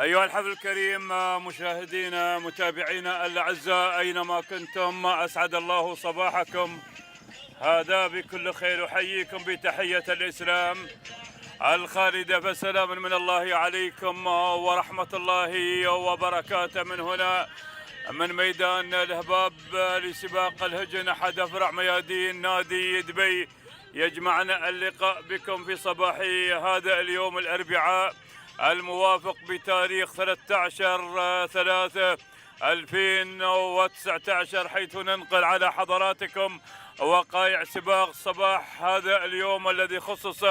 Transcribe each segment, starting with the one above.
أيها الحفل الكريم، مشاهدينا متابعينا الأعزاء أينما كنتم، أسعد الله صباحكم هذا بكل خير. أحييكم بتحية الإسلام الخالدة، فسلام من الله عليكم ورحمة الله وبركاته من هنا من ميدان الهباب لسباق الهجن، أحد أفرع ميادين نادي دبي. يجمعنا اللقاء بكم في صباح هذا اليوم الأربعاء الموافق بتاريخ 13/3/2019، حيث ننقل على حضراتكم وقائع سباق صباح هذا اليوم الذي خصص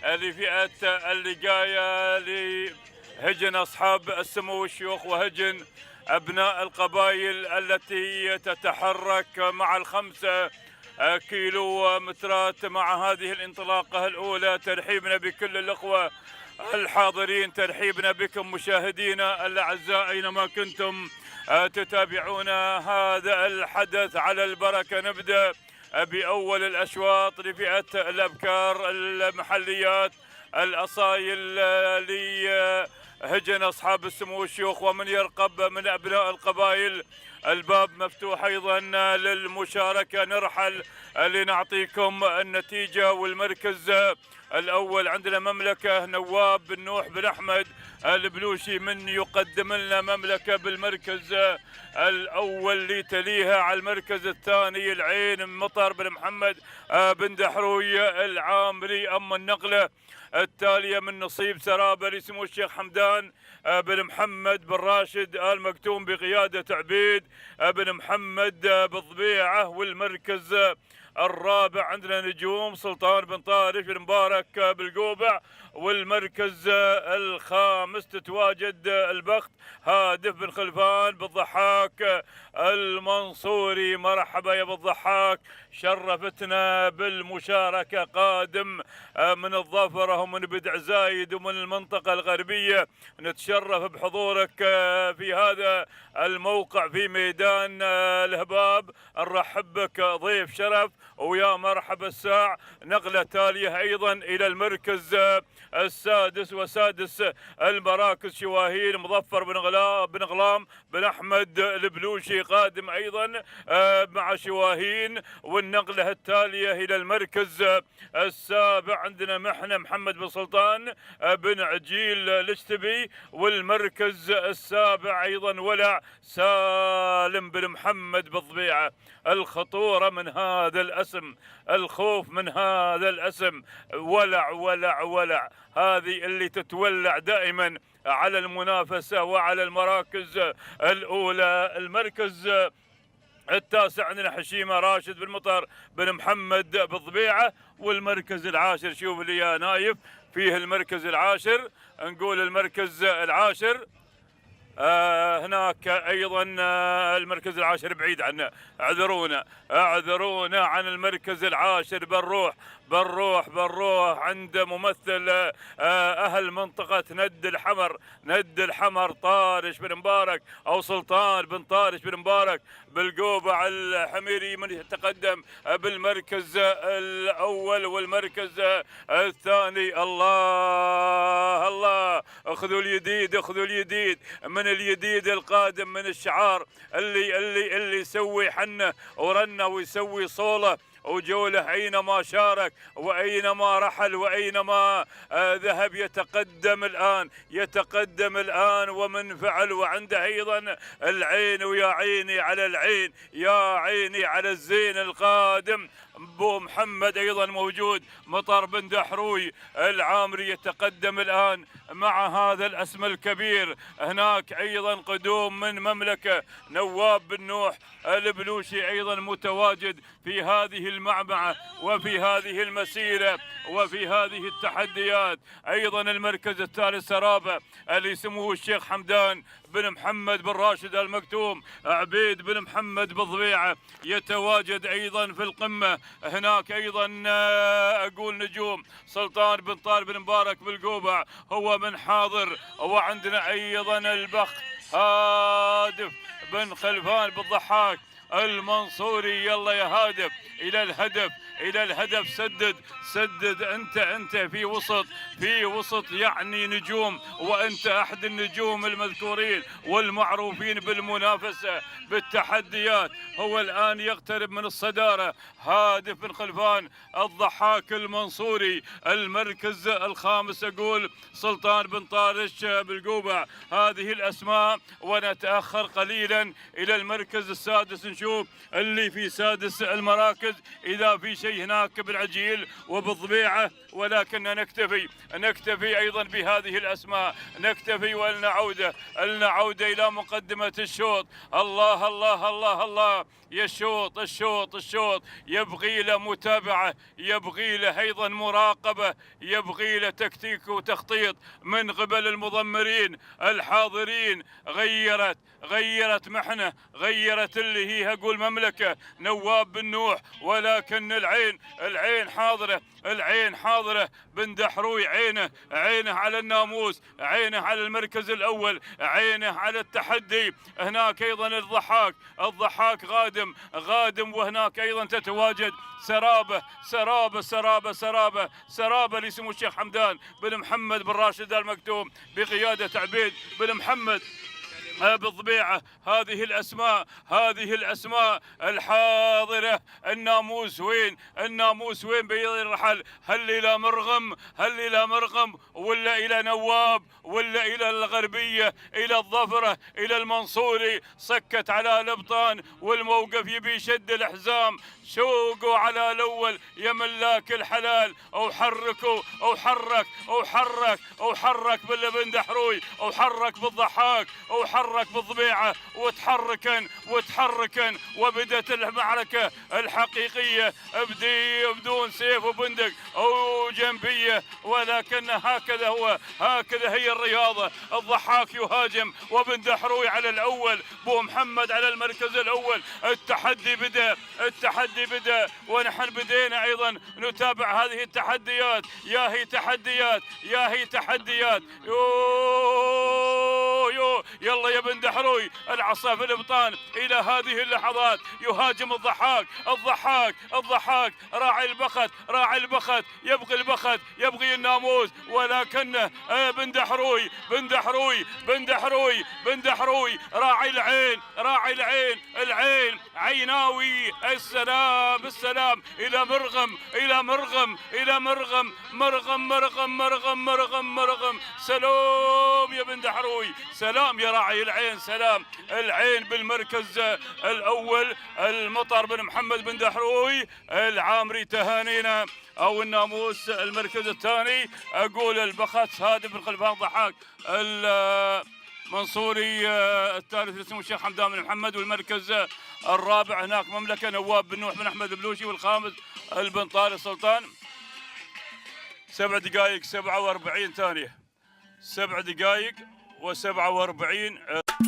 لفئة اللقاية لهجن أصحاب السمو والشيوخ وهجن أبناء القبائل التي تتحرك مع ال5 كيلومترات. مع هذه الانطلاقة الأولى ترحيبنا بكل الأخوة الحاضرين، ترحيبنا بكم مشاهدينا الأعزاء أينما كنتم تتابعون هذا الحدث على البركة. نبدأ بأول الأشواط لفئة الأبكار المحليات الأصايل لهجن أصحاب السمو والشيوخ، ومن يرقب من أبناء القبائل الباب مفتوح أيضا للمشاركة. نرحل لنعطيكم النتيجة. والمركز الأول عندنا مملكة نواب بن نوح بن أحمد البلوشي، من يقدم لنا مملكة بالمركز الأول. لتليها على المركز الثاني العين مطر بن محمد بن دحروي العامري. أما النقلة التالية من نصيب سرابة لسمو الشيخ حمدان بن محمد بن راشد آل مكتوم بقيادة عبيد بن محمد بالضبيعة. والمركز الرابع عندنا نجوم سلطان بن طارش بن مبارك بالقوبع. والمركز الخامس تتواجد البخت هادف بن خلفان بالضحاك المنصوري. مرحبا يا بالضحاك، شرفتنا بالمشاركة، قادم من الظفرة ومن بدع زايد ومن المنطقة الغربية. نتشرف بحضورك في هذا الموقع في ميدان الهباب، نرحب بك ضيف شرف ويا مرحبا الساع. نقلة تالية أيضا إلى المركز السادس وسادس المراكز شواهين مظفر بن غلام بن أحمد البلوشي، قادم أيضا مع شواهين. والنقلة التالية إلى المركز السابع عندنا محنة محمد بن سلطان بن عجيل الاشتبي. والمركز السابع أيضا ولع سالم بن محمد بالضبيعة. الخطورة من هذا الاسم، الخوف من هذا الاسم، ولع ولع ولع، هذه اللي تتولع دائما على المنافسة وعلى المراكز الأولى. المركز التاسع عندنا حشيمة راشد بن مطر بن محمد بالضبيعة. والمركز العاشر، شوف لي يا نايف فيه المركز العاشر، نقول المركز العاشر هناك أيضا المركز العاشر بعيد عنا، اعذرونا عن المركز العاشر. بنروح عند ممثل أهل منطقة ند الحمر طارش بن مبارك أو سلطان بن طارش بن مبارك بالقوبع الحميري، من يتقدم بالمركز الأول. والمركز الثاني الله اخذوا اليديد من اليديد القادم من الشعار اللي يسوي حنه ورنه ويسوي صوله وجوله أينما شارك وأينما رحل وأينما ذهب. يتقدم الآن ومن فعل. وعنده أيضا العين، ويا عيني على العين، يا عيني على الزين القادم. بو محمد أيضا موجود، مطر بن دحروي العامري يتقدم الآن مع هذا الاسم الكبير. هناك أيضا قدوم من مملكة نواب بن نوح البلوشي أيضا متواجد في هذه المعمعة وفي هذه المسيرة وفي هذه التحديات. أيضا المركز الثالث سرابة اللي اسمه الشيخ حمدان بن محمد بن راشد المكتوم عبيد بن محمد بالضبيعة يتواجد أيضا في القمة. هناك أيضا أقول نجوم سلطان بن طارق بن مبارك بالقوبع هو من حاضر. وعندنا أيضا البخت هادف بن خلفان بالضحاك المنصوري. يلا يا هادف الى الهدف، الى الهدف. سدد سدد، انت في وسط يعني نجوم، وانت احد النجوم المذكورين والمعروفين بالمنافسه بالتحديات. هو الان يقترب من الصداره، هادف من خلفان الضحاك المنصوري. المركز الخامس اقول سلطان بن طارش بالقوبع. هذه الاسماء، ونتاخر قليلا الى المركز السادس نشوف اللي في سادس المراكز اذا في شيء هناك بالعجيل وبالضبيعه، ولكن نكتفي ايضا بهذه الاسماء، نكتفي ولنا عوده الى مقدمه الشوط. الله الله الله الله، يا الشوط يبغي له متابعه، يبغي له ايضا مراقبه، يبغي له تكتيك وتخطيط من قبل المضمرين الحاضرين. غيرت محنه، غيرت اللي هي اقول مملكه نواب بن نوح، ولكن العين حاضره. بن دحروي عينه على الناموس، عينه على المركز الاول، عينه على التحدي. هناك ايضا الضحاك غادم، وهناك ايضا تتواجد سرابه لسمو الشيخ حمدان بن محمد بن راشد المكتوم بقياده عبيد بن محمد بالضبيعة. هذه الأسماء الحاضرة. الناموس وين بيرحل؟ هل إلى مرغم ولا إلى نواب ولا إلى الغربية، إلى الظفرة، إلى المنصوري؟ سكت على الأبطان والموقف يبي يشد الحزام. شوقوا على الأول يا ملاك الحلال، أو حركوا أو حرك بالابن دحروي، أو حرك بالضحاك، أو حرك بالضبيعة، وتحركن وبدت المعركة الحقيقية بدون سيف وبندق أو جنبية، ولكن هكذا هي الرياضة. الضحاك يهاجم وبن دحروي على الأول، بو محمد على المركز الأول. التحدي بدأ ونحن بدينا أيضا نتابع هذه التحديات. يا هي تحديات يلا يا بن دحروي، العصا في الابطان الى هذه اللحظات. يهاجم الضحاك راعي البخت، يبغي الناموس، ولكن بن دحروي راعي العين عيناوي. السلام الى مرغم. سلام يا بن دحروي، سلام يا راعي العين، سلام العين بالمركز الاول. المطر بن محمد بن دحروي العامري تهانينا، او الناموس المركز الثاني اقول البخت هادف بن خلفان ضحاك. المنصوري الثالث اسمه الشيخ حمدان بن محمد، والمركز الرابع هناك مملكه نواب بن نوح بن احمد البلوشي، والخامس البن طارق سلطان. 7 دقائق 47 ثانيه، 7 دقائق و47